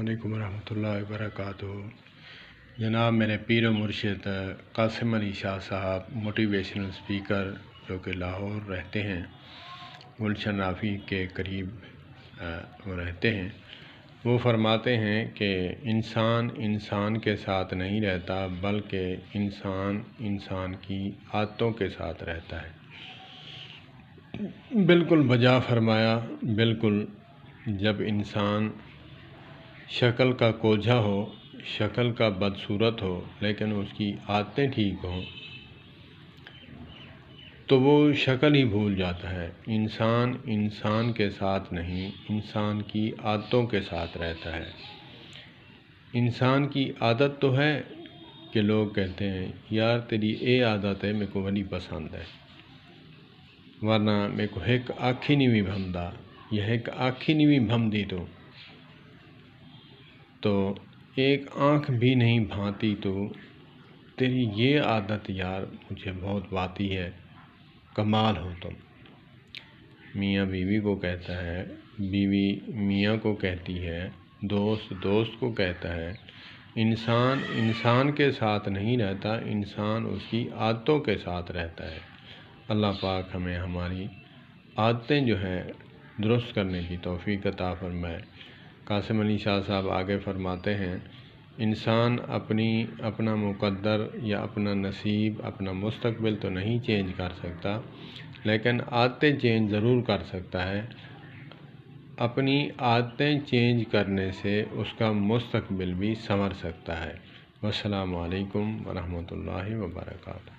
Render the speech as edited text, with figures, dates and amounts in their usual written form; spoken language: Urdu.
علیکم ورحمۃ اللہ وبرکاتہ۔ جناب میرے پیر و مرشد قاسم علی شاہ صاحب موٹیویشنل اسپیکر جو کہ لاہور رہتے ہیں، گلشن رافی کے قریب وہ رہتے ہیں، وہ فرماتے ہیں کہ انسان انسان کے ساتھ نہیں رہتا بلکہ انسان انسان کی عادتوں کے ساتھ رہتا ہے۔ بالکل بجا فرمایا۔ بالکل، جب انسان شکل کا کوجھا ہو، شکل کا بدصورت ہو، لیکن اس کی عادتیں ٹھیک ہوں تو وہ شکل ہی بھول جاتا ہے۔ انسان انسان کے ساتھ نہیں، انسان کی عادتوں کے ساتھ رہتا ہے۔ انسان کی عادت تو ہے کہ لوگ کہتے ہیں یار تیری اے عادت ہے میرے کو بڑی پسند ہے، ورنہ میرے کو ایک آنکھ ہی نہیں بھی بھمدا، یہ ایک آنکھ ہی نہیں بھی بھمدی تو ایک آنکھ بھی نہیں بھانتی تو تیری یہ عادت یار مجھے بہت بھاتی ہے، کمال ہو تم۔ میاں بیوی کو کہتا ہے، بیوی میاں کو کہتی ہے، دوست دوست کو کہتا ہے۔ انسان انسان کے ساتھ نہیں رہتا، انسان اس کی عادتوں کے ساتھ رہتا ہے۔ اللہ پاک ہمیں ہماری عادتیں جو ہیں درست کرنے کی توفیق عطا فرمائے۔ قاسم علی شاہ صاحب آگے فرماتے ہیں، انسان اپنا مقدر یا اپنا نصیب، اپنا مستقبل تو نہیں چینج کر سکتا، لیکن عادتیں چینج ضرور کر سکتا ہے۔ اپنی عادتیں چینج کرنے سے اس کا مستقبل بھی سنور سکتا ہے۔ والسلام علیکم ورحمۃ اللہ وبرکاتہ۔